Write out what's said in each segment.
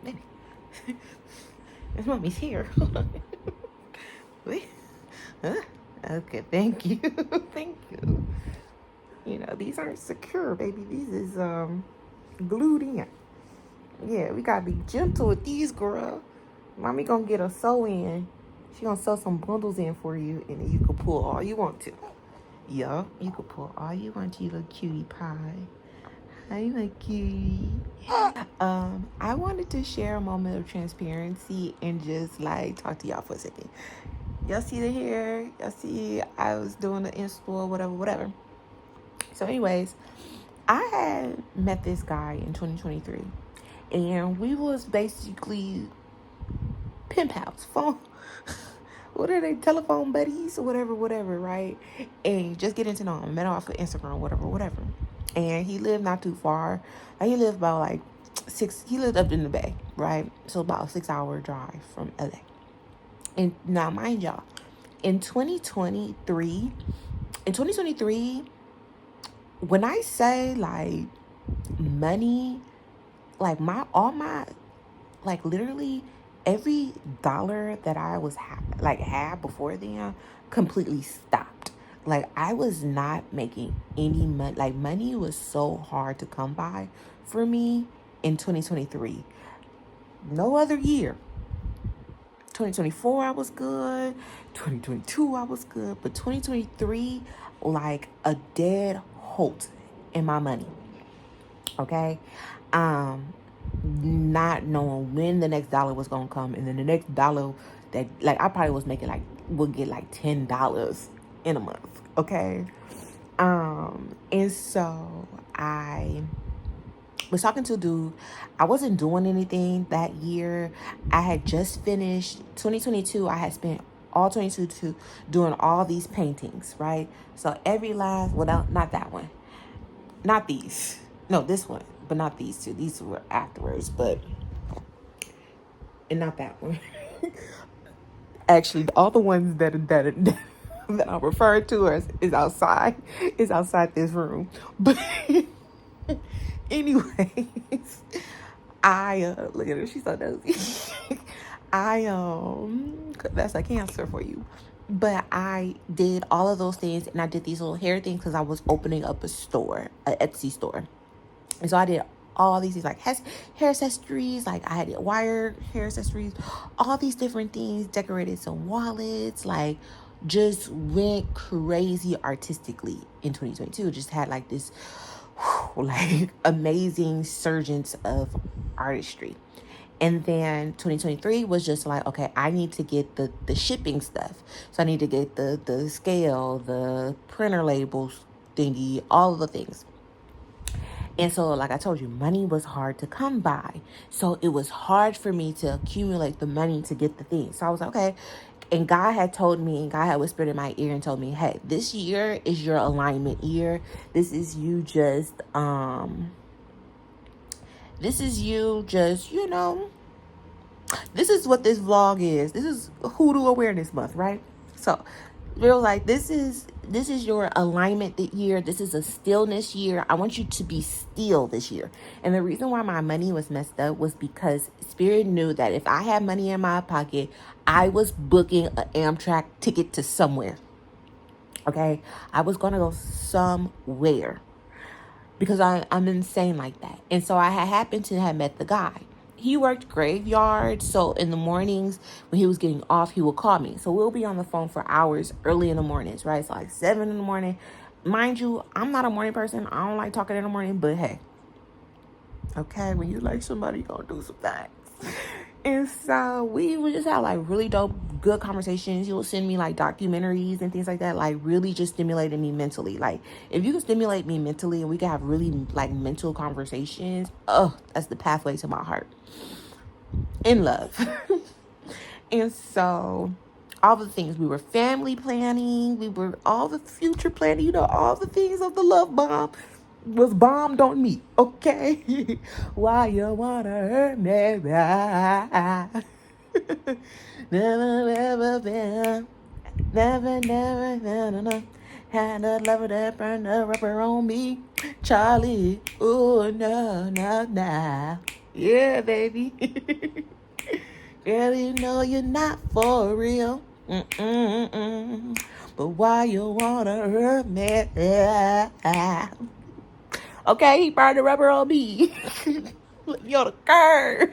Baby. His mommy's here. Wait. Huh? Okay, thank you. Thank you. You know, these aren't secure, baby. These is glued in. Yeah, we gotta be gentle with these, girl. Mommy gonna get a sew in. She gonna sew some bundles in for you, and then you can pull all you want to. Yup, you can pull all you want to, you little cutie pie. Hi, my cutie. I wanted to share a moment of transparency and just like talk to y'all for a second. Y'all see the hair? Y'all see I was doing the install, whatever. So, anyways, I had met this guy in 2023, and we was basically pen pals, phone. What are they? Telephone buddies or whatever, right? And just getting to know him. Met him off of Instagram, whatever. And he lived not too far. Like, he lived about like he lived up in the Bay, right? So about a 6-hour drive from LA. And now, mind y'all, in 2023, when I say like money, like like literally every dollar that I was had before then completely stopped. Like, I was not making any money. Like, money was so hard to come by for me in 2023. No other year. 2024 I was good. 2022 I was good. But 2023, like a dead halt in my money. Okay? Not knowing when the next dollar was gonna come, and then the next dollar that, like, I probably was making would get like $10 in a month. Okay? And so I was talking to a dude. I wasn't doing anything that year. I had just finished 2022. I had spent all 2022 doing all these paintings, right? So every last, well, not that one. Not these. No, this one. But not these two. These were afterwards. And not that one. Actually, all the ones that I referred to is outside. Is outside this room. But anyways, I look at her. She's so nosy. That's a cancer for you. But I did all of those things, and I did these little hair things because I was opening up a store, an Etsy store. And so I did all these things, like hair accessories, like I had wire hair accessories, all these different things, decorated some wallets, like just went crazy artistically in 2022. Just had like this like amazing surgence of artistry. And then 2023 was just like, okay, I need to get the shipping stuff. So I need to get the scale, the printer labels thingy, all of the things. And so, like I told you, money was hard to come by. So it was hard for me to accumulate the money to get the things. So I was like, okay. And God had told me, and God had whispered in my ear and told me, hey, this year is your alignment year. This is you just, this is what this vlog is. This is Hoodoo Awareness Month, right? So we're like, this is your alignment year. This is a stillness year. I want you to be still this year. And the reason why my money was messed up was because Spirit knew that if I had money in my pocket, I was booking an Amtrak ticket to somewhere. Okay? I was going to go somewhere because I'm insane like that. And so I happened to have met the guy. He worked graveyard, so in the mornings when he was getting off, he would call me. So we'll be on the phone for hours early in the mornings, right? So like 7 in the morning. Mind you, I'm not a morning person. I don't like talking in the morning, but hey, okay, when you like somebody, you're gonna do some things. And so we would just have like really dope, good conversations. He would send me like documentaries and things like that, like really just stimulating me mentally. Like, if you can stimulate me mentally and we can have really like mental conversations, that's the pathway to my heart. In love. And so all the things, we were family planning, we were all the future planning, all the things of the love bomb was bombed on me, okay? Why you wanna hurt me back? Never been, never, had a lover that burned a rubber on me, Charlie. Oh no. Yeah, baby. Girl, you know you're not for real. Mm-mm-mm. But why you wanna hurt me? Okay, he burned the rubber on me. Put me on the curb.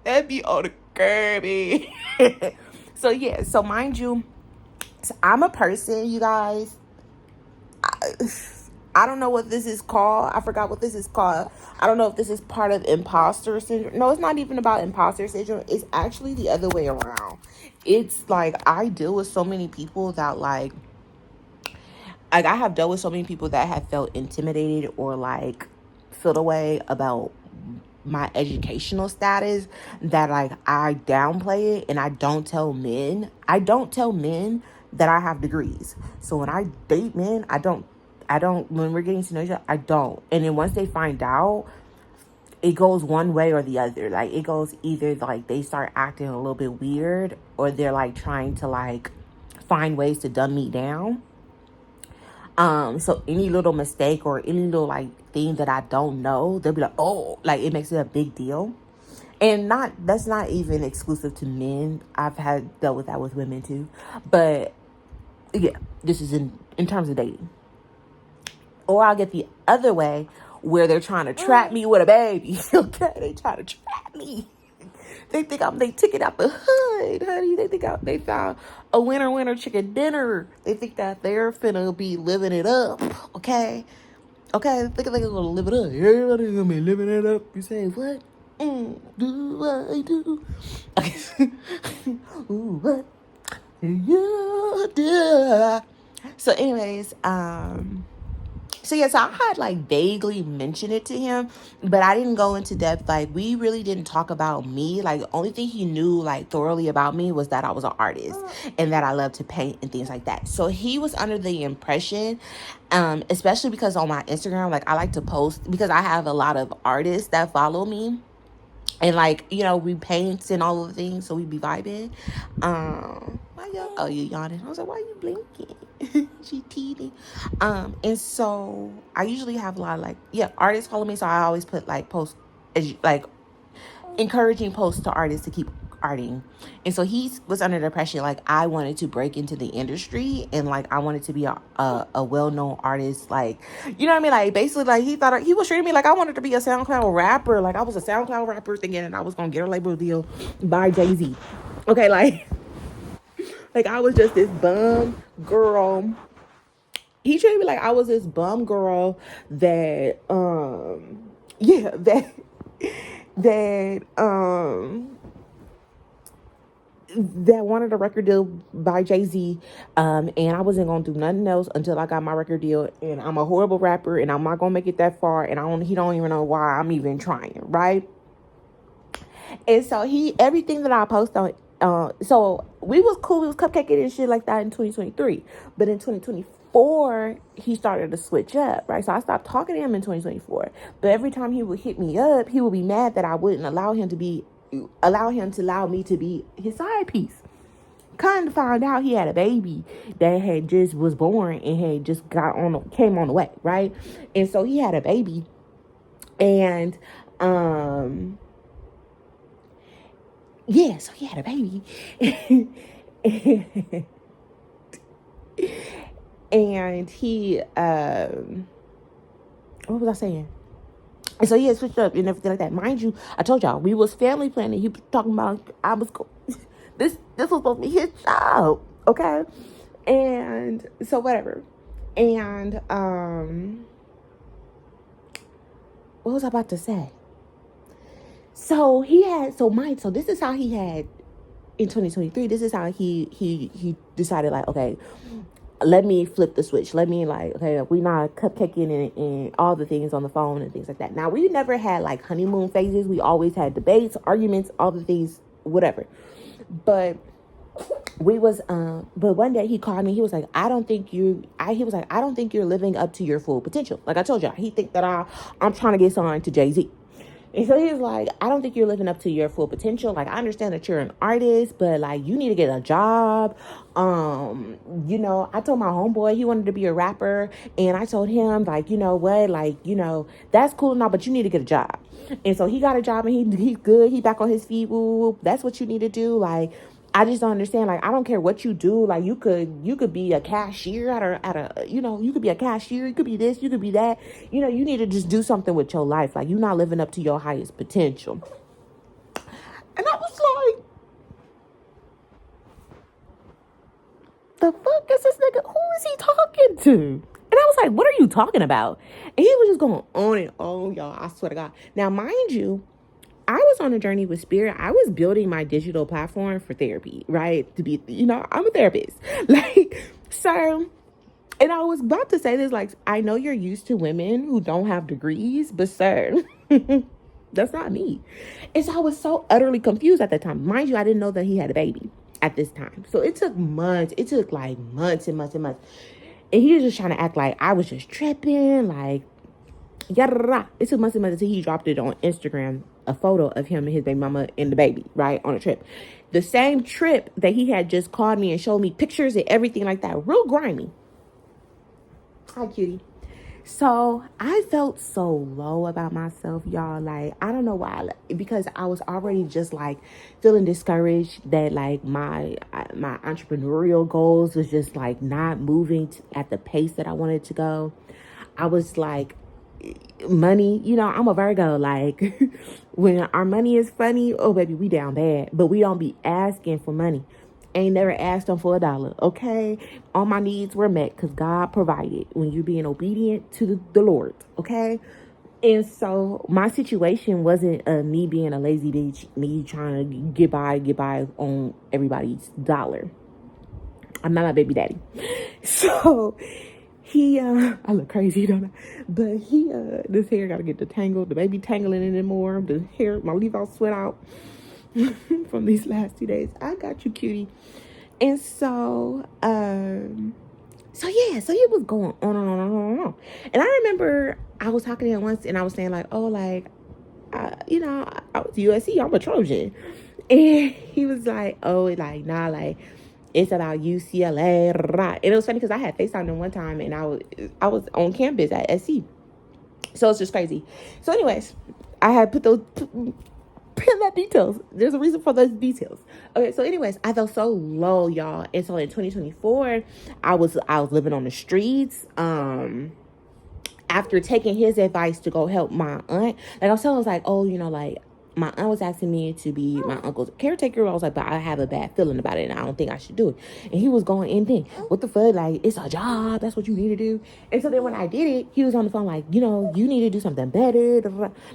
That be on the curb. So yeah, so mind you, so I'm a person, you guys. I don't know what this is called. I forgot what this is called. I don't know if this is part of imposter syndrome. No, it's not even about imposter syndrome. It's actually the other way around. It's like I deal with so many people that I have dealt with so many people that have felt intimidated or like feel a way about my educational status that like I downplay it, and I don't tell men. I don't tell men that I have degrees. So when I date men, I don't when we're getting to know each other, I don't. And then once they find out, it goes one way or the other. Like it goes either like they start acting a little bit weird, or they're like trying to like find ways to dumb me down. So any little mistake or any little like thing that I don't know, they'll be like, oh, like it makes it a big deal. And that's not even exclusive to men. I've had dealt with that with women too. But yeah, this is in terms of dating. Or I'll get the other way where they're trying to trap me with a baby. Okay, they try to trap me. They think I'm they ticket out the hood, honey. They think they found a winner chicken dinner. They think that they're finna be living it up. Okay, okay. Think they're gonna live it up. Everybody's gonna be living it up. You say what? Do I do? Okay. Ooh, what you do? So, anyways, so yeah, so I had like vaguely mentioned it to him, but I didn't go into depth. Like we really didn't talk about me. Like the only thing he knew like thoroughly about me was that I was an artist and that I love to paint and things like that. So he was under the impression, especially because on my Instagram, like I like to post because I have a lot of artists that follow me. And like, you know, we paint and all of the things, so we be vibing. Why you? Oh, you yawning? I was like, why you blinking? She teething. And so I usually have a lot of like, yeah, artists follow me, so I always put like posts, like encouraging posts to artists to keep arting. And so he was under the impression like I wanted to break into the industry and like I wanted to be a well-known artist, like, you know what I mean, like basically like he thought he was treating me like I wanted to be a SoundCloud rapper, like I was a SoundCloud rapper thinking that I was gonna get a label deal by Jay-Z. Okay, like I was just this bum girl. He treated me like I was this bum girl that yeah, that that wanted a record deal by Jay-Z, and I wasn't gonna do nothing else until I got my record deal. And I'm a horrible rapper, and I'm not gonna make it that far. And he don't even know why I'm even trying, right? And so everything that I post on, so we was cool, we was cupcaking and shit like that in 2023, but in 2024 he started to switch up, right? So I stopped talking to him in 2024, but every time he would hit me up, he would be mad that I wouldn't allow him to allow me to be his side piece. Kind of found out he had a baby that had just was born and had just came on the way, right? And so he had a baby, and yeah, so he had a baby. And he what was I saying? And so he had switched up and everything like that. Mind you, I told y'all we was family planning. He was talking about this was supposed to be his child, okay? And so whatever. And what was I about to say? So this is how he had in 2023. This is how he decided, like, okay, let me flip the switch. Let me, like, okay, we not cupcaking and all the things on the phone and things like that. Now, we never had like honeymoon phases. We always had debates, arguments, all the things, whatever. But but one day he called me. He was like, I don't think you're living up to your full potential. Like I told y'all, he think that I'm trying to get signed to Jay-Z. And so he was like, I don't think you're living up to your full potential. Like, I understand that you're an artist, but like, you need to get a job. I told my homeboy he wanted to be a rapper, and I told him, like, you know what, like, that's cool and all, but you need to get a job. And so he got a job, and he's good. He back on his feet. Woo, woo, woo. That's what you need to do. Like, I just don't understand. Like, I don't care what you do. Like, you could be a cashier you could be a cashier. You could be this. You could be that. You need to just do something with your life. Like, you're not living up to your highest potential. And I was like, the fuck is this nigga? Who is he talking to? And I was like, what are you talking about? And he was just going on and on, y'all. I swear to God. Now, mind you, I was on a journey with Spirit. I was building my digital platform for therapy, right? To be, I'm a therapist. Like, so, and I was about to say this, like, I know you're used to women who don't have degrees, but sir, that's not me. And so I was so utterly confused at that time. Mind you, I didn't know that he had a baby at this time. So it took months. It took like months and months and months. And he was just trying to act like I was just tripping, like, yada. It took months and months until he dropped it on Instagram, a photo of him and his baby mama and the baby, right, on a trip. The same trip that he had just called me and showed me pictures and everything like that. Real grimy. Hi, cutie. So I felt so low about myself, y'all. Like, I don't know why, because I was already just like feeling discouraged that like my entrepreneurial goals was just like not moving at the pace that I wanted to go. I was like, money, I'm a Virgo. Like, when our money is funny, oh baby, we down bad. But we don't be asking for money. Ain't never asked them for $1, okay? All my needs were met because God provided when you're being obedient to the Lord, okay? And so my situation wasn't me being a lazy bitch, me trying to get by on everybody's dollar. I'm not my baby daddy. So he, I look crazy, don't I? But he, this hair gotta get detangled. The baby tangling in it more. The hair, my leave out sweat out from these last 2 days. I got you, cutie. And so, so he was going on and on and on and on. And I remember I was talking to him once and I was saying like, oh, like, I was USC, I'm a Trojan. And he was like, oh, like, nah, like, it's about UCLA. And it was funny because I had FaceTimed him one time and I was on campus at SC. So it's just crazy. So anyways, I had put that details. There's a reason for those details. Okay, so anyways, I felt so low, y'all. And so in 2024, I was living on the streets. After taking his advice to go help my aunt, like I was telling, I was like, oh, like my aunt was asking me to be my uncle's caretaker. I was like, but I have a bad feeling about it and I don't think I should do it. And he was going in then, what the fuck? Like, it's a job. That's what you need to do. And so then when I did it, he was on the phone like, you need to do something better.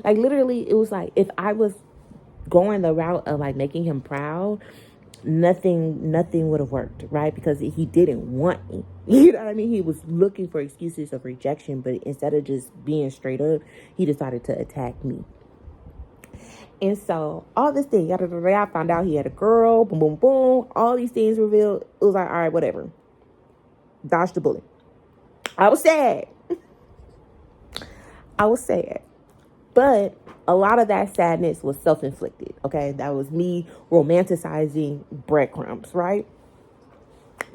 Like literally, it was like, if I was going the route of like making him proud, nothing would have worked, right? Because he didn't want me. You know what I mean? He was looking for excuses of rejection, but instead of just being straight up, he decided to attack me. And so all this thing, I found out he had a girl, boom, boom, boom, all these things revealed. It was like, all right, whatever. Dodged the bullet. I was sad. But a lot of that sadness was self-inflicted, okay? That was me romanticizing breadcrumbs, right?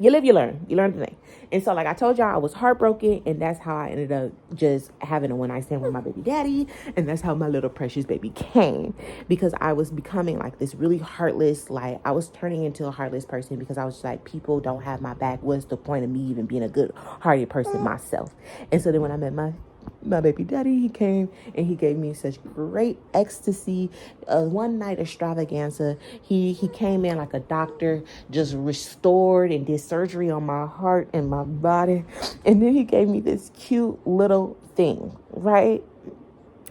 You live, you learn. You learn today. And so, like I told y'all, I was heartbroken, and that's how I ended up just having a one-night stand with my baby daddy, and that's how my little precious baby came, because I was becoming, like, this really heartless, like, I was turning into a heartless person because I was just like, people don't have my back. What's the point of me even being a good-hearted person myself? And so then when I met my baby daddy, he came and he gave me such great ecstasy, one night extravaganza. He came in like a doctor, just restored and did surgery on my heart and my body, and then he gave me this cute little thing, right?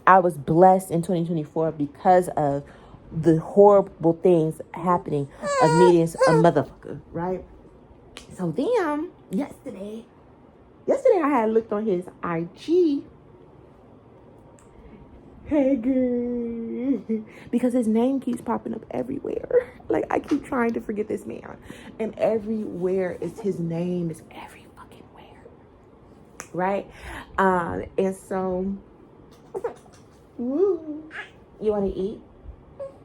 I was blessed in 2024 because of the horrible things happening of meeting a motherfucker, right? So then yesterday I had looked on his IG. Hey girl, because his name keeps popping up everywhere. Like, I keep trying to forget this man, and everywhere is his name, is every fucking where, right? And so, woo. You want to eat?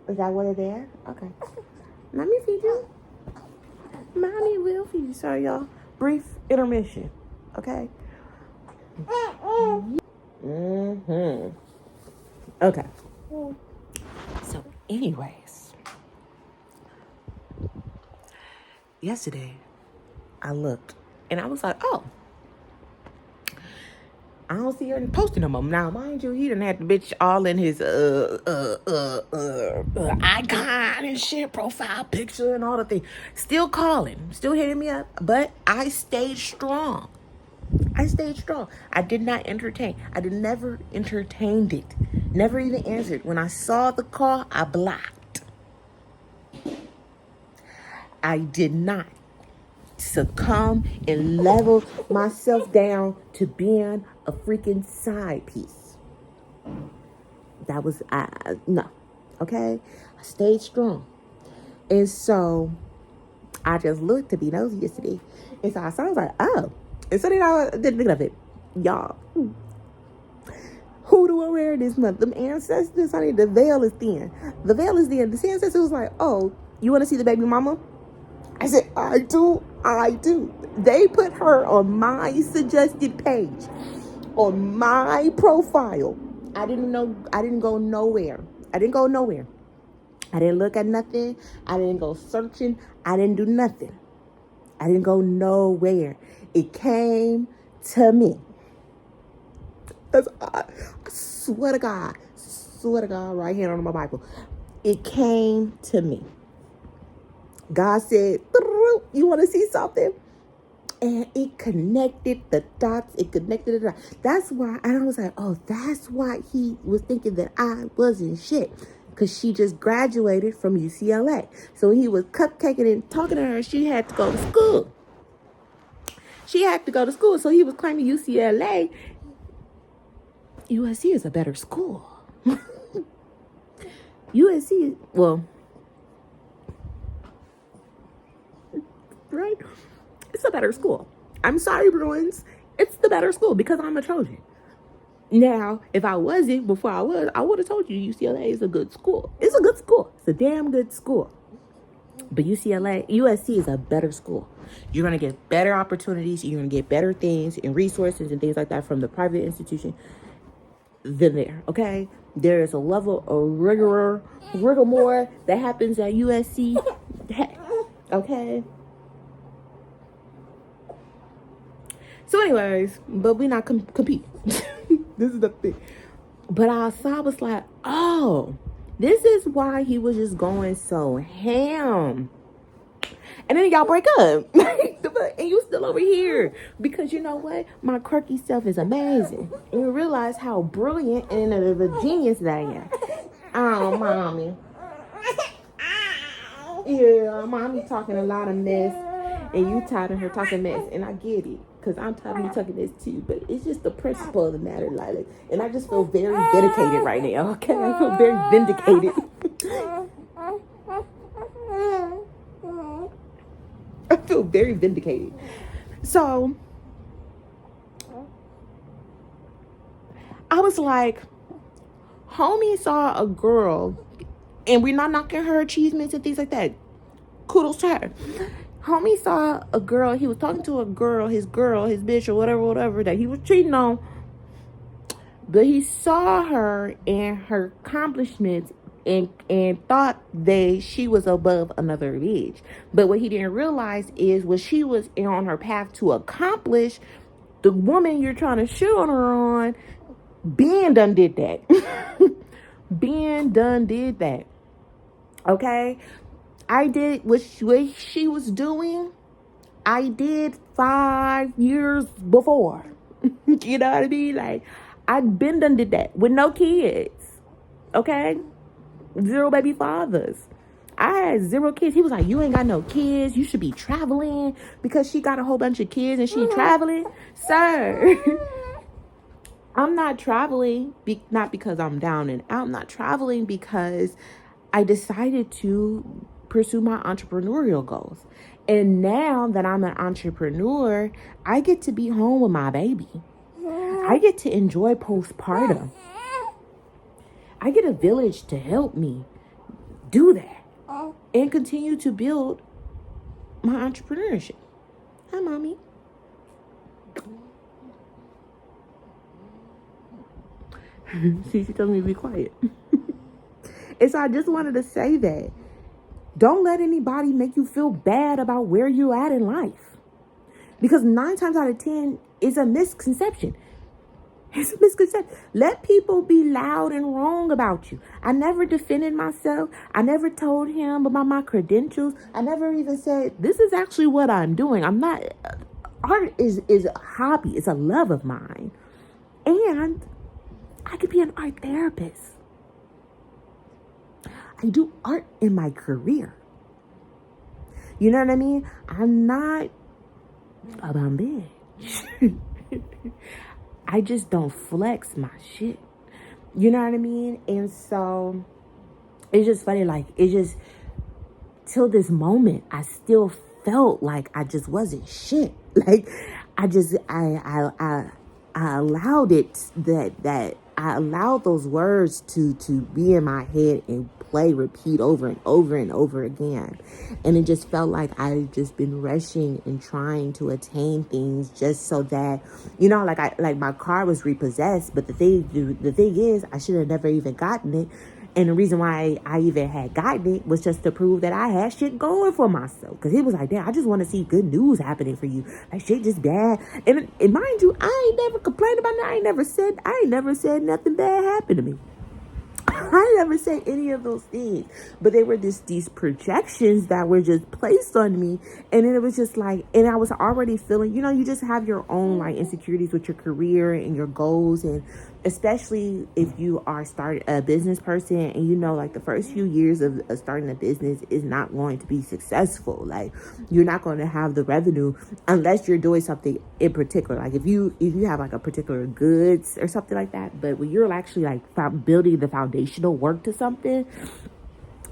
Is that what it is? Okay. Let me feed you. Mommy will feed you. Sorry, y'all. Brief intermission. Okay? Mm-hmm. Okay. So, anyways. Yesterday, I looked. And I was like, oh. I don't see her posting no more. Now, mind you, he done had the bitch all in his icon and shit, profile picture and all the things. Still calling, still hitting me up, but I stayed strong. I stayed strong. I did not entertain. Never entertained it. Never even answered. When I saw the call, I blocked. I did not succumb and level myself down to being a freaking side piece. That was, no. Okay? I stayed strong. And so, I just looked to be nosy yesterday. And so I was like, oh. And so then I didn't think of it. Y'all. Who do I wear this month? Them ancestors, honey, the veil is thin. The veil is thin. The ancestor was like, oh, you want to see the baby mama? I said, I do. They put her on my suggested page, on my profile. I didn't go nowhere. I didn't look at nothing. I didn't go searching. I didn't do nothing. I didn't go nowhere. It came to me. I swear to God, right here on my Bible. It came to me. God said, you want to see something? And it connected the dots. That's why, and I was like, oh, that's why he was thinking that I wasn't shit. Because she just graduated from UCLA. So when he was cupcaking and talking to her, she had to go to school. So he was claiming UCLA. USC is a better school. USC, well, right? It's a better school. I'm sorry, Bruins. It's the better school because I'm a Trojan. Now, if I wasn't, before I would have told you UCLA is a good school. It's a good school. It's a damn good school. But USC is a better school. You're going to get better opportunities. You're going to get better things and resources and things like that from the private institution than there, okay? There is a level of rigor that happens at USC, okay? So anyways, but we not compete. This is the thing. But I was like, oh, this is why he was just going so ham. And then y'all break up. And you still over here. Because you know what? My quirky self is amazing. And you realize how brilliant and of a genius that I am. Oh, mommy. Yeah, mommy talking a lot of mess. And you tired of her talking mess. And I get it. Because I'm tired of you talking this too. But it's just the principle of the matter, Lila. And I just feel very vindicated right now. Okay? I feel very vindicated. I feel very vindicated. So, I was like, homie saw a girl, and we're not knocking her achievements and things like that. Kudos to her. Homie saw a girl, he was talking to a girl, his bitch, or whatever, that he was cheating on. But he saw her and her accomplishments and thought she was above another bitch. But what he didn't realize is what she was on her path to accomplish, the woman you're trying to shoot on her on, Ben done did that. Ben done did that. Okay? I did what she was doing. I did 5 years before. You know what I mean? Like, I'd been done did that with no kids. Okay? 0 baby fathers. I had 0 kids. He was like, you ain't got no kids. You should be traveling because she got a whole bunch of kids and she traveling. Sir, I'm not traveling. Not because I'm down and out. I'm not traveling because I decided to pursue my entrepreneurial goals. And now that I'm an entrepreneur, I get to be home with my baby. I get to enjoy postpartum. I get a village to help me do that and continue to build my entrepreneurship. Hi, Mommy. See, she told me to be quiet. And so I just wanted to say that. Don't let anybody make you feel bad about where you're at in life. Because 9 times out of 10 is a misconception. It's a misconception. Let people be loud and wrong about you. I never defended myself. I never told him about my credentials. I never even said, this is actually what I'm doing. I'm not, art is a hobby. It's a love of mine. And I could be an art therapist. I do art in my career. You know what I mean? I'm not a bum bitch. I just don't flex my shit. You know what I mean? And so it's just funny. Like, it's just till this moment, I still felt like I just wasn't shit. Like, I allowed it that I allowed those words to be in my head and repeat over and over and over again. And it just felt like I've just been rushing and trying to attain things just so that, you know, like my car was repossessed. But the thing is, I should have never even gotten it. And the reason why I even had gotten it was just to prove that I had shit going for myself. Because it was like, damn, I just want to see good news happening for you. Like, shit just bad. And mind you, I ain't never complained about it. I ain't never said nothing bad happened to me. I never said any of those things, but they were just these projections that were just placed on me. And then it was just like, and I was already feeling, you know, you just have your own like insecurities with your career and your goals. And especially if you are a business person and you know, like the first few years of starting a business is not going to be successful. Like, you're not going to have the revenue unless you're doing something in particular. Like if you have like a particular goods or something like that, but when you're actually like building the foundational work to something,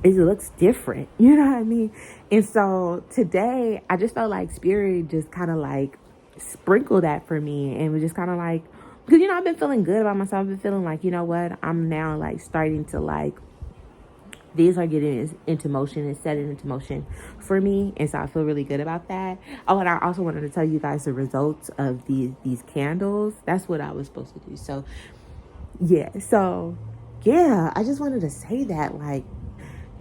it looks different. You know what I mean? And so today I just felt like Spirit just kind of like sprinkled that for me and was just kind of like, because, you know, I've been feeling good about myself. I've been feeling like, you know what, I'm now like starting to like, these are getting into motion and setting into motion for me. And so I feel really good about that. Oh, and I also wanted to tell you guys the results of these candles. That's what I was supposed to do. So yeah, I just wanted to say that, like,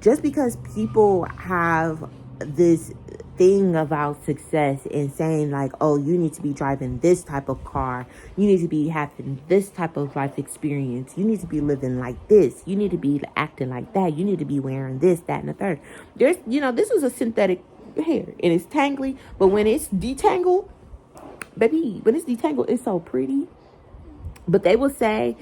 just because people have this thing about success and saying like, oh, you need to be driving this type of car, you need to be having this type of life experience, you need to be living like this, you need to be acting like that, you need to be wearing this, that, and the third. There's, you know, this is a synthetic hair and it's tangly, but when it's detangled, baby, when it's detangled, it's so pretty. But they will say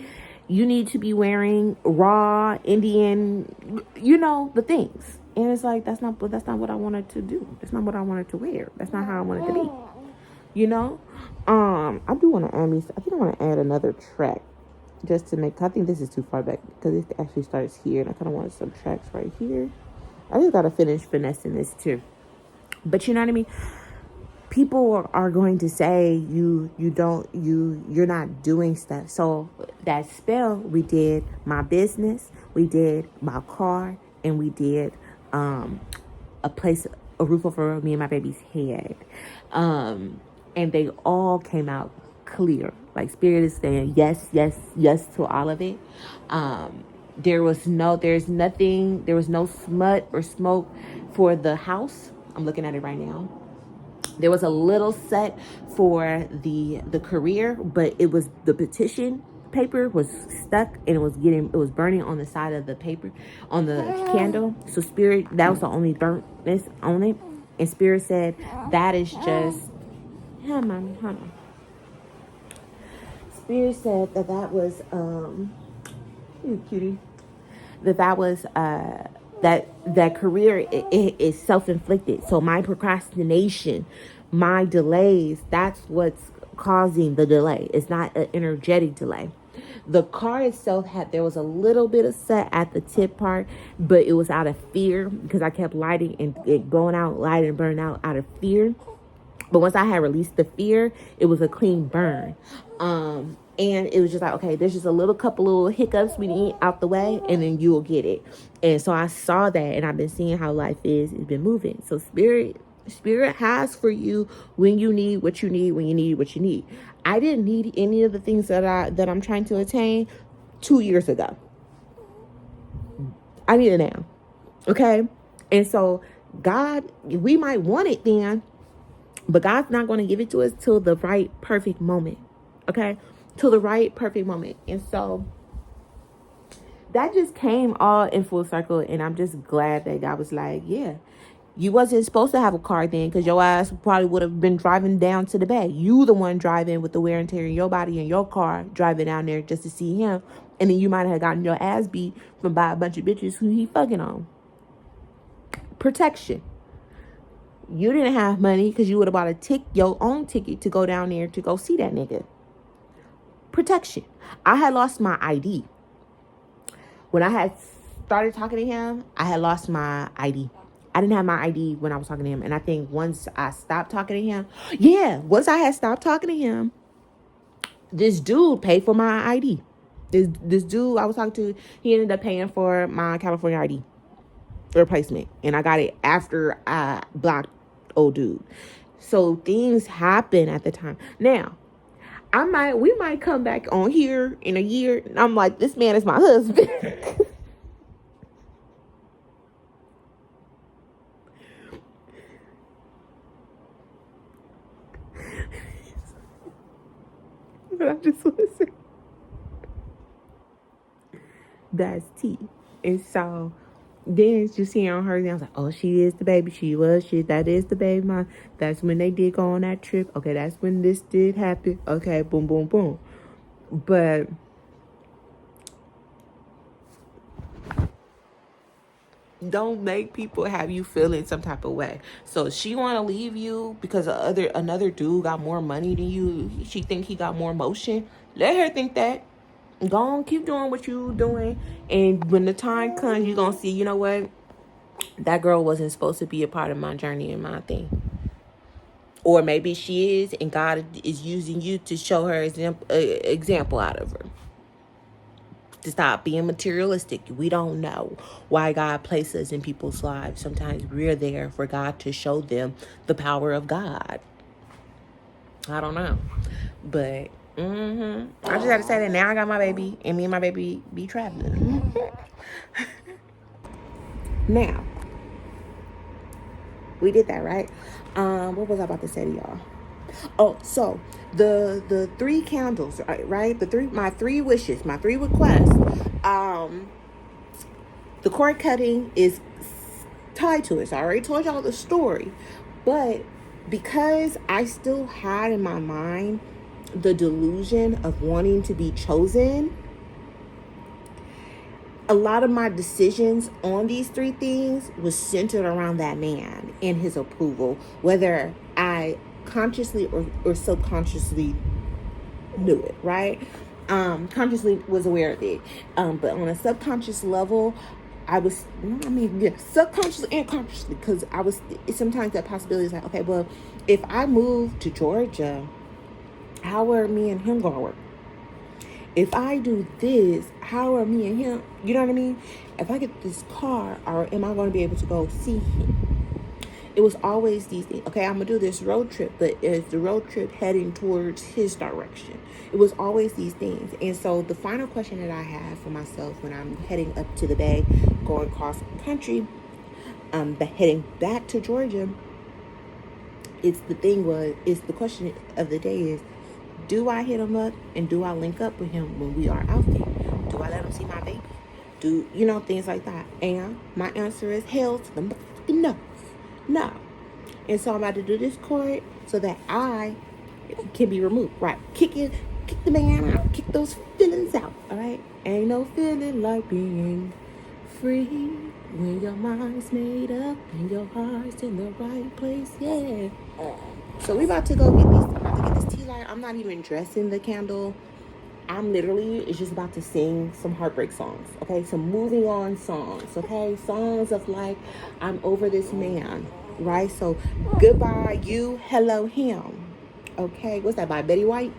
you need to be wearing raw Indian, you know, the things. And it's like, that's not what I wanted to do. That's not what I wanted to wear. That's not how I wanted to be. You know? I do want to add I think I want to add another track just to make, I think this is too far back because it actually starts here and I kind of want some tracks right here. I just got to finish finessing this too. But you know what I mean? People are going to say you're not doing stuff. So that spell, we did my business, we did my car, and we did a roof over me and my baby's head. And they all came out clear. Like Spirit is saying yes, yes, yes to all of it. There was no smut or smoke for the house. I'm looking at it right now. There was a little set for the career, but it was the petition paper was stuck and it was burning on the side of the paper on the candle. So Spirit, that was the only burntness on it. And Spirit said that is just, yeah, Mommy, hold on. Spirit said that was cutie. That was that career is self-inflicted. So my procrastination, my delays, that's what's causing the delay. It's not an energetic delay. The car itself there was a little bit of set at the tip part, but it was out of fear because I kept lighting and it going out, lighting and burning out of fear. But once I had released the fear, it was a clean burn. And it was just like, okay, there's just a couple little hiccups we need out the way, and then you'll get it. And so I saw that, and I've been seeing how life is. It's been moving. So spirit has for you when you need what you need, when you need what you need. I didn't need any of the things that I'm trying to attain 2 years ago. I need it now. Okay? And so God, we might want it then, but God's not going to give it to us till the right, perfect moment. Okay? Till the right, perfect moment. And so that just came all in full circle. And I'm just glad that God was like, yeah, you wasn't supposed to have a car then, because your ass probably would have been driving down to the bay. You the one driving with the wear and tear in your body in your car, driving down there just to see him. And then you might have gotten your ass beat from by a bunch of bitches who he fucking on. Protection. You didn't have money because you would have bought your own ticket to go down there to go see that nigga. Protection. I had lost my ID. When I had started talking to him, I had lost my ID. I didn't have my ID when I was talking to him. And I think once I stopped talking to him, once I had stopped talking to him, this dude paid for my ID. This dude I was talking to, he ended up paying for my California ID replacement. And I got it after I blocked old dude. So things happen at the time. Now, we might come back on here in a year, and I'm like, this man is my husband. But I just want to say, that's tea. And so then it's just seeing on her, and I was like, oh, she is the baby. That is the baby mom. That's when they did go on that trip. Okay, that's when this did happen. Okay, boom, boom, boom. But don't make people have you feeling some type of way. So she want to leave you because another dude got more money than you. She think he got more motion. Let her think that. Go on, keep doing what you doing. And when the time comes, you're going to see, you know what? That girl wasn't supposed to be a part of my journey and my thing. Or maybe she is, and God is using you to show her example out of her. To stop being materialistic. We don't know why God places us in people's lives. Sometimes we're there for God to show them the power of God. I don't know. But I just had to say that now I got my baby, and me and my baby be traveling. Now, we did that, right? What was I about to say to y'all? Oh, so the 3 candles, right? My three wishes, my 3 requests. The cord cutting is tied to it. So I already told y'all the story, but because I still had in my mind the delusion of wanting to be chosen, a lot of my decisions on these 3 things was centered around that man and his approval, whether I consciously or subconsciously knew it, right? Consciously was aware of it. But on a subconscious level, subconsciously and consciously, because sometimes that possibility is like, okay, well, if I move to Georgia, how are me and him gonna work? If I do this, how are me and him, you know what I mean? If I get this car, or am I going to be able to go see him? It was always these things. Okay, I'm going to do this road trip, but is the road trip heading towards his direction? It was always these things. And so the final question that I have for myself when I'm heading up to the Bay, going cross country, heading back to Georgia, the question of the day is, do I hit him up and do I link up with him when we are out there? Do I let him see my baby? Things like that. And my answer is hell to the motherfucking no. No. And so I'm about to do this cord so that I can be removed. Right. Kick the man out. Kick those feelings out. All right. Ain't no feeling like being free when your mind's made up and your heart's in the right place. Yeah. So we about to go get this tea light. I'm not even dressing the candle. I'm literally just about to sing some heartbreak songs, okay? Some moving on songs, okay? Songs of like, I'm over this man. right? So goodbye you, hello him. Okay, what's that by Betty White?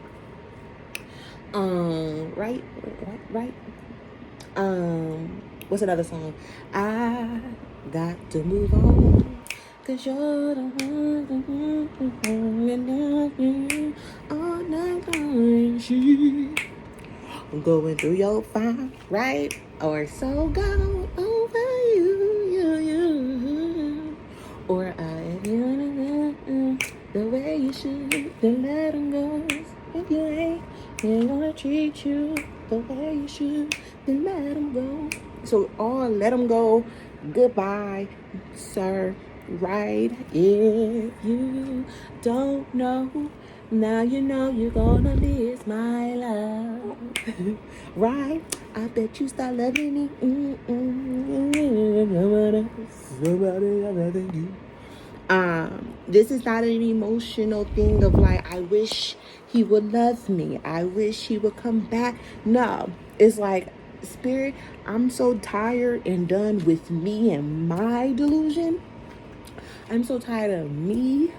Right, right. What's another song? I got to move on, 'cause you're the one all night long. I'm going through your phone, right? Or so gone over you. Or I the way you should, then let him go. If you ain't, he gonna treat you the way you should, then let him go. So all let him go. Goodbye, sir. Right? If you don't know, now you know you're gonna miss my love. Right? I bet you start loving me. Somebody other than you. This is not an emotional thing of like, I wish he would love me, I wish he would come back. No, it's like, Spirit, I'm so tired and done with me and my delusion. I'm so tired of me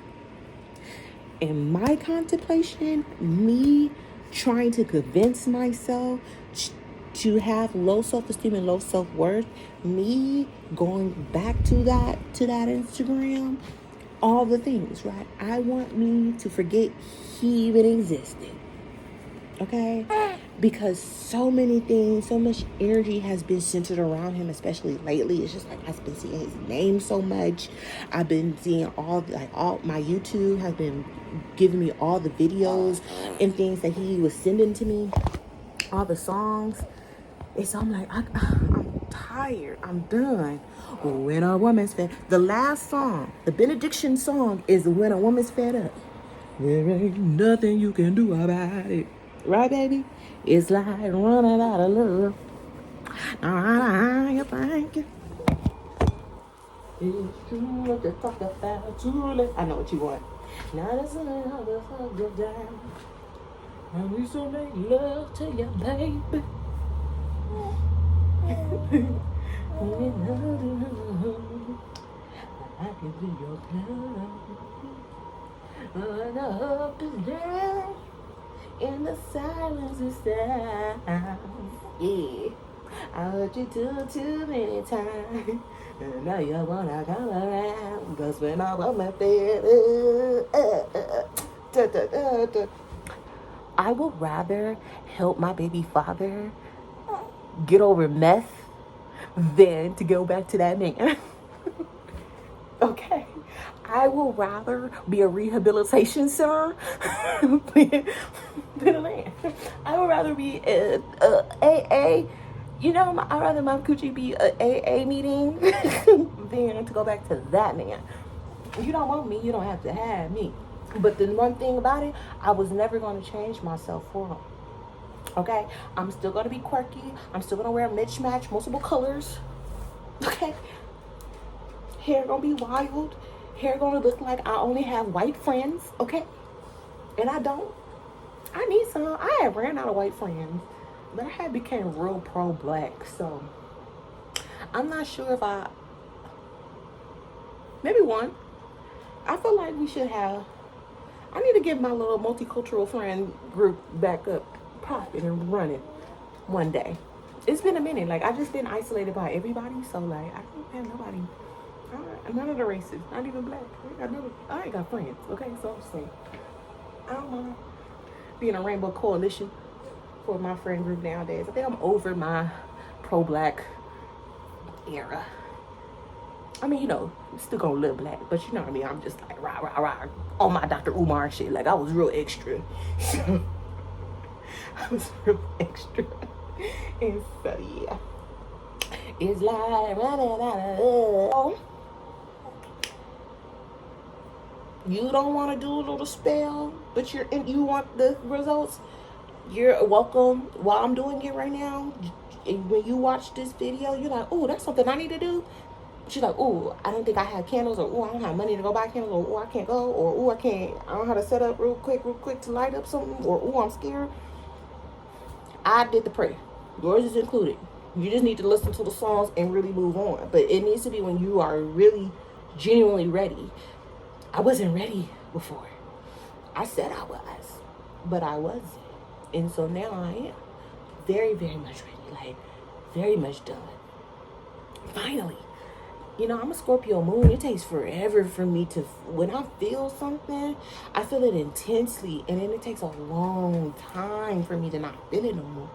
and my contemplation, me trying to convince myself to have low self-esteem and low self-worth, me going back to that Instagram, all the things, right? I want me to forget he even existed. Okay? Because so many things, so much energy has been centered around him, especially lately. It's just like I've been seeing his name so much. I've been seeing all my YouTube has been giving me all the videos and things that he was sending to me, all the songs. And so I'm like, I'm tired. I'm done. When a woman's fed. The last song, the benediction song, is When a Woman's Fed Up. There ain't nothing you can do about it. Right, baby? It's like running out of love. I thank you. It's true what you talk about. Too late. I know what you want. Now that's another fuck go down. And we so make love to you, baby. I can be your love. The hope is down. In the silence is down. Yeah. I heard you too many times. And now you wanna come around. 'Cause when I want my bed, I would rather help my baby father get over meth than to go back to that man. Okay? I will rather be a rehabilitation center than a man. I would rather be a AA. You know, I'd rather my coochie be a AA meeting than to go back to that man. If you don't want me, you don't have to have me. But the one thing about it, I was never going to change myself for him. Okay? I'm still going to be quirky. I'm still going to wear mismatch, multiple colors. Okay? Hair going to be wild. Hair going to look like I only have white friends. Okay? And I don't. I need some. I have ran out of white friends. But I had became real pro-black. So, I'm not sure if maybe one. I feel like we should have. I need to get my little multicultural friend group back up, popping and running one day. It's been a minute. Like, I've just been isolated by everybody. So, like, I don't have nobody. None of the races. Not even black. I ain't got friends. Okay? So, I'm just saying. I don't mind being a rainbow coalition for my friend group nowadays. I think I'm over my pro-black era. I mean, you know, still gonna live black, but you know what I mean? I'm just like, rah, rah, rah, on my Dr. Umar shit. Like, I was real extra. So, I was real extra. And so, yeah. It's like, you don't want to do a little spell, but you want the results. You're welcome. While I'm doing it right now, when you watch this video, you're like, oh, that's something I need to do. She's like, oh, I don't think I have candles, or oh, I don't have money to go buy candles, or oh, I can't go, or oh, I don't know how to set up real quick to light up something, or oh, I'm scared. I did the prayer. Yours is included. You just need to listen to the songs and really move on. But it needs to be when you are really genuinely ready. I wasn't ready before. I said I was, but I wasn't. And so now I am very, very much ready, like very much done. Finally. You know, I'm a Scorpio moon. It takes forever for me to, when I feel something, I feel it intensely. And then it takes a long time for me to not feel it no more.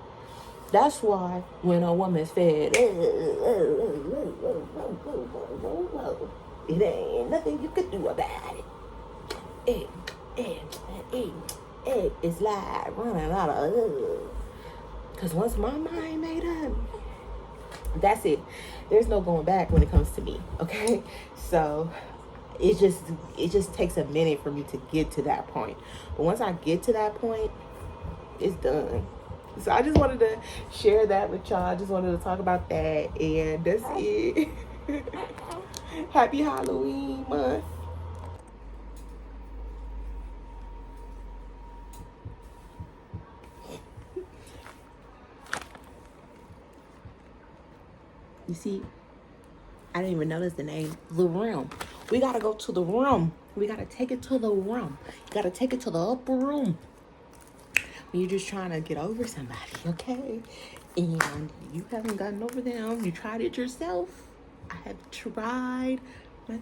That's why when a woman's fed, it ain't nothing you could do about it. It's like running out of, because once my mind made up, that's it. There's no going back when it comes to me. Okay, so it just takes a minute for me to get to that point. But once I get to that point, it's done. So I just wanted to share that with y'all. I just wanted to talk about that, and that's it. Happy Halloween month. You see, I didn't even notice the name. The room. We gotta go to the room. We gotta take it to the room. You gotta take it to the upper room. When you're just trying to get over somebody, okay? And you haven't gotten over them. You tried it yourself. I have tried. But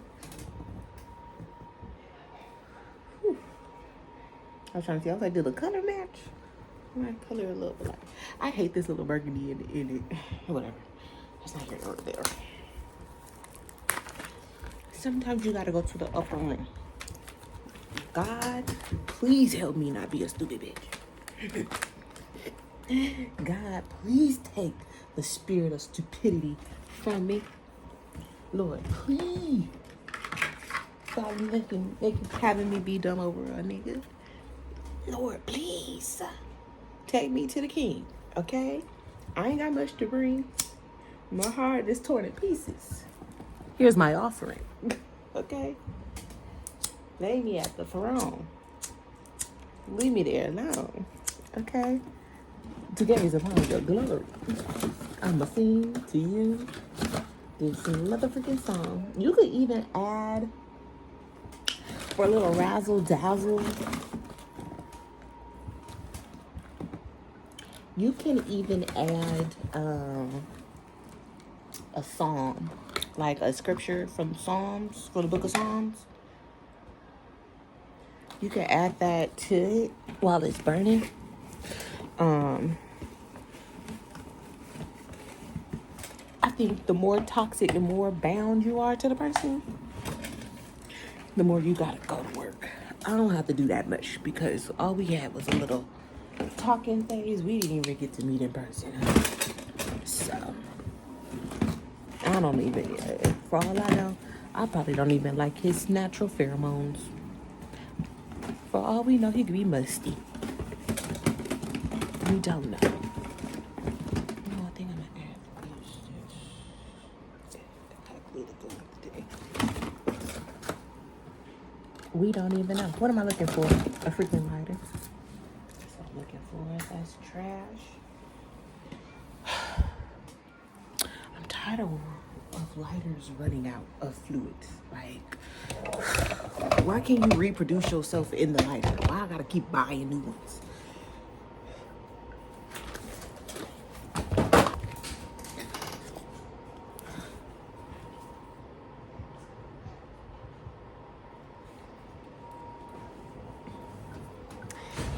I was trying to see. I was like, did the color match? My color a little bit like. I hate this little burgundy in it. Whatever. It's not here or there. Sometimes you gotta go to the upper room. God, please help me not be a stupid bitch. God, please take the spirit of stupidity from me. Lord, please stop having me be dumb over a nigga. Lord, please take me to the king, okay? I ain't got much to bring. My heart is torn in pieces. Here's my offering, okay? Lay me at the throne. Leave me there alone, okay? To gaze upon your glory. I'ma sing to you this motherfucking song. You could even add, for a little razzle dazzle, you can even add a psalm, like a scripture from Psalms, from the book of Psalms. You can add that to it while it's burning. I think the more toxic, the more bound you are to the person, the more you gotta go to work. I don't have to do that much because all we had was a little talking phase. We didn't even get to meet in person. So I don't even, for all I know, I probably don't even like his natural pheromones. For all we know, he could be musty. We don't know. No, I think I'm gonna add this. We don't even know. What am I looking for? A freaking lighter. That's what I'm looking for. That's trash. I'm tired of lighters running out of fluids. Like, why can't you reproduce yourself in the lighter? Why I gotta keep buying new ones?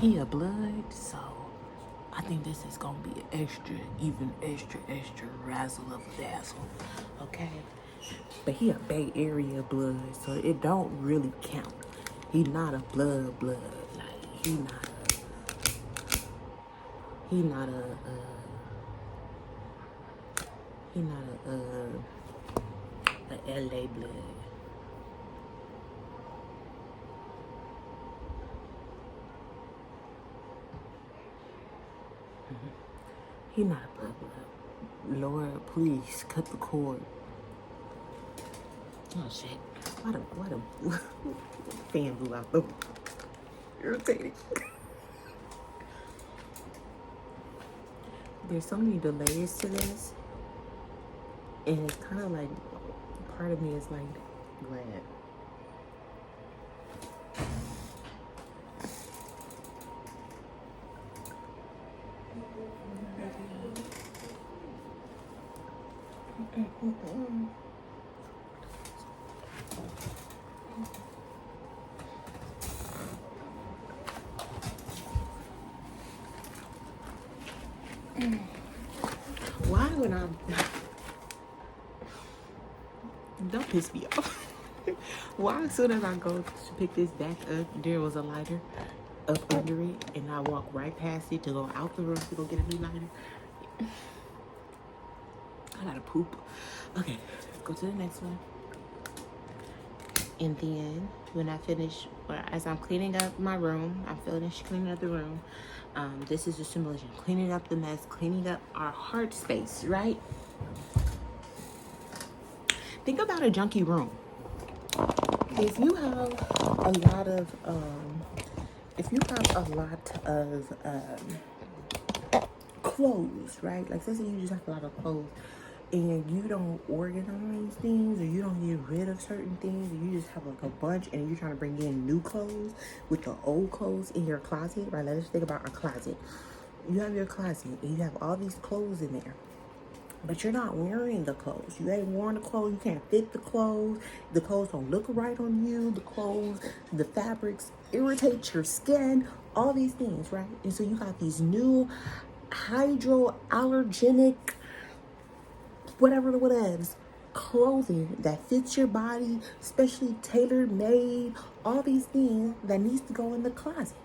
He a blood, so I think this is gonna be extra razzle of a dazzle, okay? But he a Bay Area blood, so it don't really count. He not a blood, like he not a LA blood. He not a blood. Lord, please cut the cord. Oh shit! Why the fan blew out the irritating. There's so many delays to this, and it's kind of like part of me is like, Glad. Why when I'm... Don't piss me off. Why as soon as I go to pick this back up, there was a lighter up under it, and I walk right past it to go out the room to go get a new lighter. I gotta poop. Okay, go to the next one. And then when I finish, as I'm cleaning up my room, I'm finished cleaning up the room. This is a symbolism, cleaning up the mess, cleaning up our heart space, right? Think about a junky room. If you have a lot of, clothes, right? Like, let's say you just have a lot of clothes, and you don't organize things, or you don't get rid of certain things, or you just have like a bunch, and you're trying to bring in new clothes with the old clothes in your closet, right? Let's think about a closet. You have your closet, and you have all these clothes in there, but you're not wearing the clothes. You ain't worn the clothes. You can't fit the clothes. The clothes don't look right on you. The clothes, the fabrics irritate your skin. All these things, right? And so you got these new hydroallergenic, whatever the whatevs, clothing that fits your body, specially tailor made, all these things that needs to go in the closet.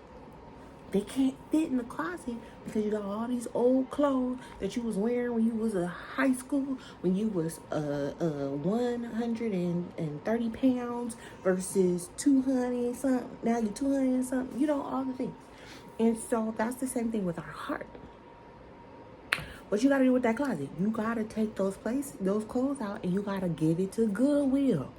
They can't fit in the closet because you got all these old clothes that you was wearing when you was in high school, when you was 130 pounds versus 200 and something. Now you're 200 and something. You know, all the things. And so that's the same thing with our heart. What you gotta do with that closet? You gotta take those clothes out, and you gotta give it to Goodwill.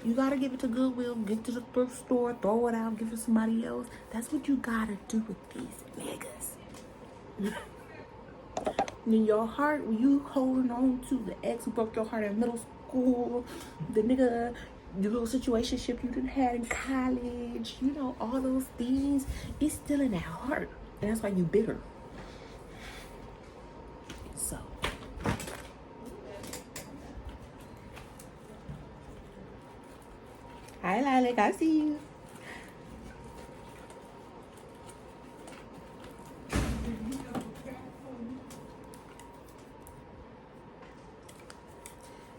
You gotta give it to Goodwill, give it to the thrift store, throw it out, give it to somebody else. That's what you gotta do with these niggas. In your heart, when you holding on to the ex who broke your heart in middle school, the nigga, the little situationship you done had in college, you know, all those things, it's still in that heart. And that's why you bitter. So. Hi, Lilac, I see you.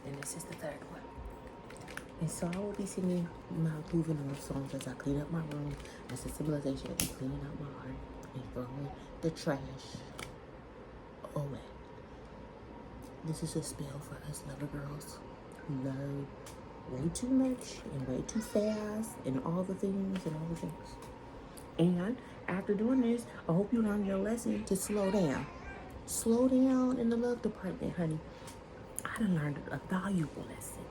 And this is the third one. And so I will be singing my moving on songs as I clean up my room. As a symbolization of cleaning out my heart and throwing the trash away. This is a spell for us lover girls who love way too much and way too fast and all the things and all the things. And after doing this, I hope you learn your lesson to slow down. Slow down in the love department, honey. I done learned a valuable lesson.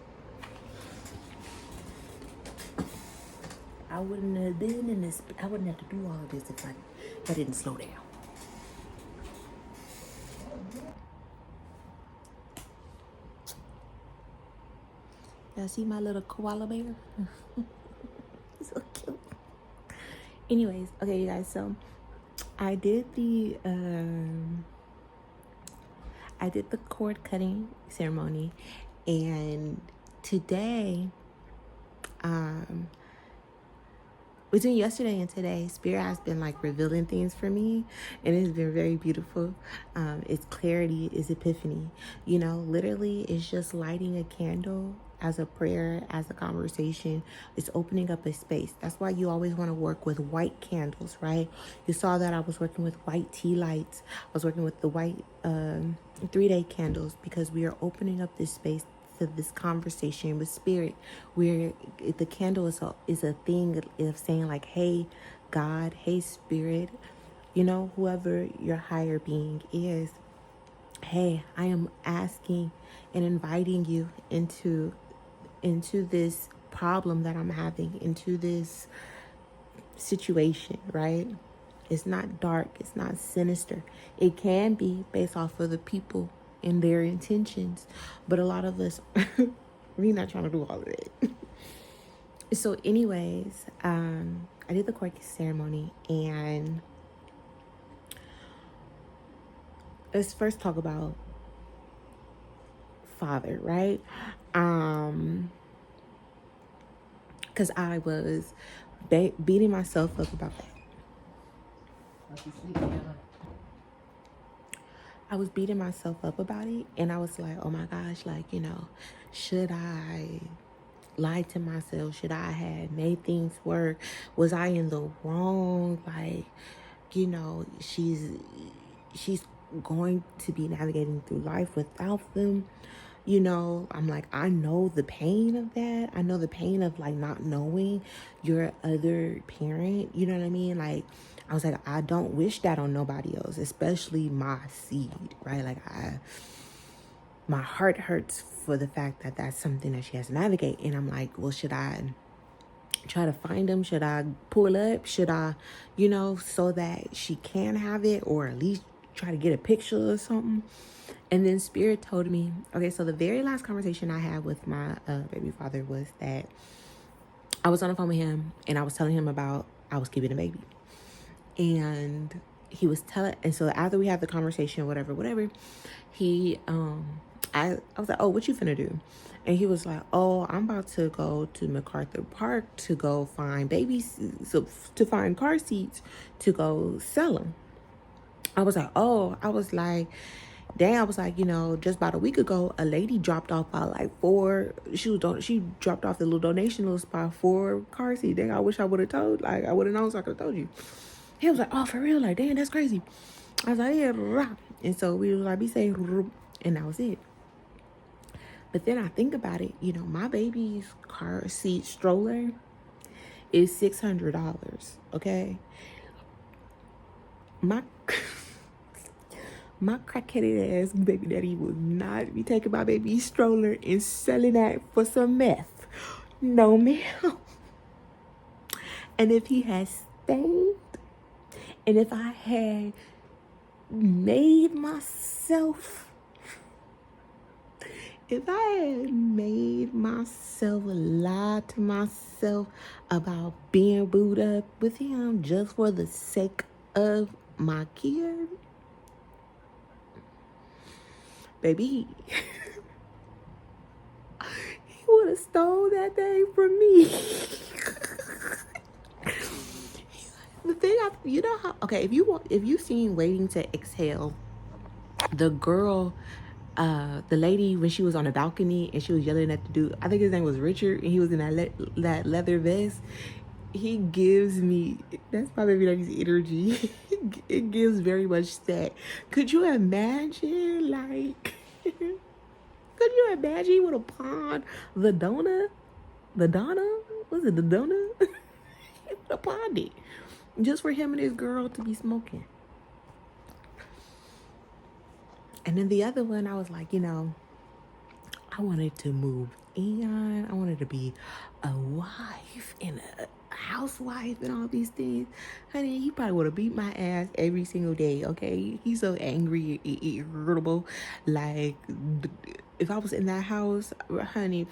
I wouldn't have been in this, I wouldn't have to do all of this if I didn't slow down. Y'all see my little koala bear? He's so cute. Anyways, okay, you guys, so I did the cord cutting ceremony, and today, between yesterday and today, Spirit has been like revealing things for me, and it's been very beautiful. It's clarity, it's epiphany. You know, literally, it's just lighting a candle as a prayer, as a conversation. It's opening up a space. That's why you always want to work with white candles, right? You saw that I was working with white tea lights. I was working with the white 3-day candles, because we are opening up this space to this conversation with Spirit, where the candle is a thing of saying like, hey God, hey Spirit, you know, whoever your higher being is, hey, I am asking and inviting you into this problem that I'm having, into this situation, right? It's not dark, it's not sinister. It can be based off of the people and their intentions, but a lot of us We not trying to do all of that. So anyways, I did the court ceremony, and let's first talk about father, right? Because I was beating myself up about that. I was beating myself up about it, and I was like, oh my gosh, like, should I lie to myself? Should I have made things work? Was I in the wrong? Like, she's going to be navigating through life without them. I'm like, I know the pain of that. I know the pain of like not knowing your other parent. You know what I mean? Like, I was like, I don't wish that on nobody else, especially my seed, right? Like, my heart hurts for the fact that that's something that she has to navigate. And I'm like, well, should I try to find them? Should I pull up? Should I, so that she can have it, or at least try to get a picture or something? And then Spirit told me, okay, so the very last conversation I had with my baby father was that I was on the phone with him, and I was telling him about I was keeping a baby. And he was telling, and so after we had the conversation, whatever, he, I was like, oh, what you finna do? And he was like, oh, I'm about to go to MacArthur Park to go find babies, so to find car seats to go sell them. I was like, oh, I was like, just about a week ago, a lady dropped off by like she dropped off the little donation little spot for car seat. Dang, I wish I would have told, like, I would have known, so I could have told you. He was like, oh, for real? Like, damn, that's crazy. I was like, yeah, rah. And so we was like, be saying, and that was it. But then I think about it, my baby's car seat stroller is $600, okay? My crackheaded ass baby daddy would not be taking my baby's stroller and selling that for some meth. No, ma'am. And if he had stayed, and if I had made myself lie to myself about being booed up with him just for the sake of my kid, baby, he would have stole that thing from me. The thing, if you've seen Waiting to Exhale, the girl, the lady, when she was on the balcony and she was yelling at the dude, I think his name was Richard, and he was in that leather vest. He gives me, that's probably his energy. It gives very much that. Could you imagine, like, he would have pawned the Donna? Was it the Donna? He would have pawned it just for him and his girl to be smoking. And then the other one, I was like, I wanted to move in. I wanted to be a wife and a housewife and all these things. Honey, he probably would have beat my ass every single day, okay? He's so angry and irritable. Like, if I was in that house, honey,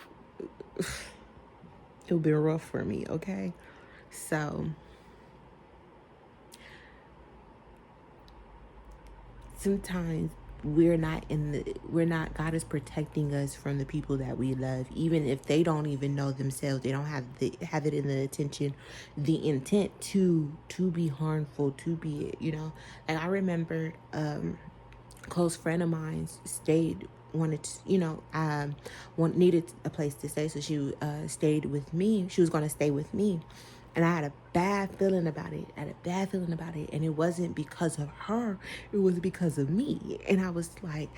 it would be rough for me, okay? So sometimes God is protecting us from the people that we love, even if they don't even know themselves. They don't have it in the intent to be harmful, to be, and I remember close friend of mine needed a place to stay, so she stayed with me. She was going to stay with me, and I had a bad feeling about it. And it wasn't because of her, it was because of me. And I was like,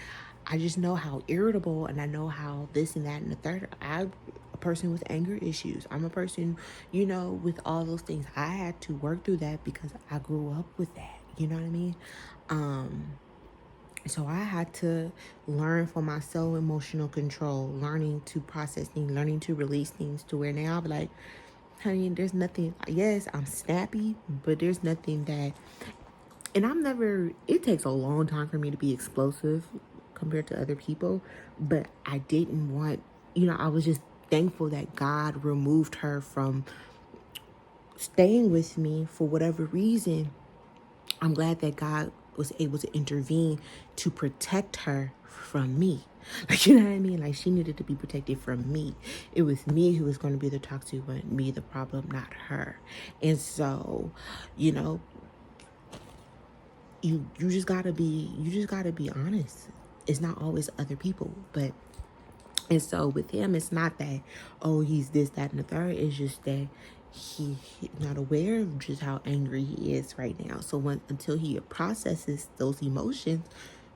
I just know how irritable, and I know how this and that and the third. I'm a person with anger issues. I'm a person, with all those things. I had to work through that because I grew up with that. You know what I mean? So I had to learn for myself emotional control, learning to process things, learning to release things, to where now I'm like, honey, there's nothing. Yes, I'm snappy, but there's nothing that, and it takes a long time for me to be explosive compared to other people, but I didn't want I was just thankful that God removed her from staying with me for whatever reason. I'm glad that God was able to intervene to protect her from me. Like, you know what I mean? Like, she needed to be protected from me. It was me who was going to be the toxic one, me the problem, not her. And so, you know, you just gotta be honest. It's not always other people, but and so with him, it's not that, oh, he's this, that, and the third. It's just that he's not aware of just how angry he is right now. So until he processes those emotions,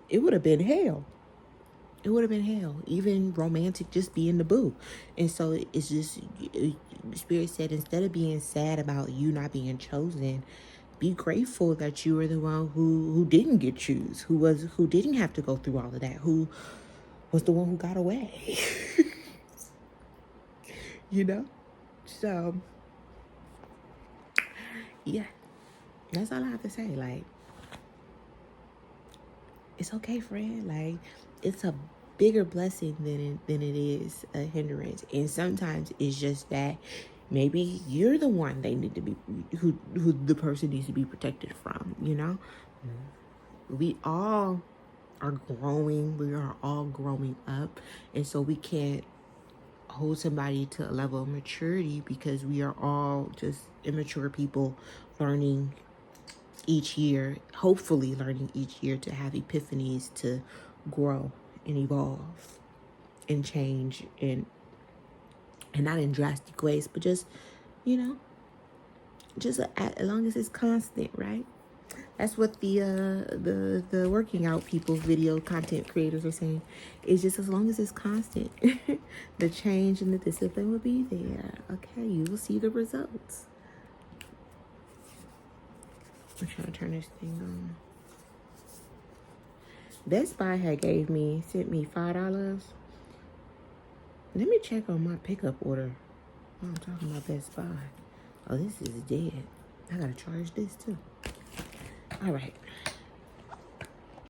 it would have been hell. It would have been hell. Even romantic, just being the boo. And so it's just, Spirit said, instead of being sad about you not being chosen, be grateful that you were the one who didn't get choose, who didn't have to go through all of that, who was the one who got away. you know? So, yeah, that's all I have to say. Like, it's okay, friend. Like, it's a bigger blessing than it is a hindrance. And sometimes it's just that maybe you're the one they need to be, who the person needs to be protected from, We all are growing. We are all growing up. And so we can't hold somebody to a level of maturity because we are all just immature people learning each year, hopefully learning each year to have epiphanies, to grow and evolve and change, and not in drastic ways, but just, just as long as it's constant, right? That's what the working out people, video content creators are saying. It's just as long as it's constant, the change and the discipline will be there. Okay, you will see the results. I'm trying to turn this thing on. Best Buy sent me $5. Let me check on my pickup order. Oh, I'm talking about Best Buy. Oh, this is dead. I gotta charge this too. All right.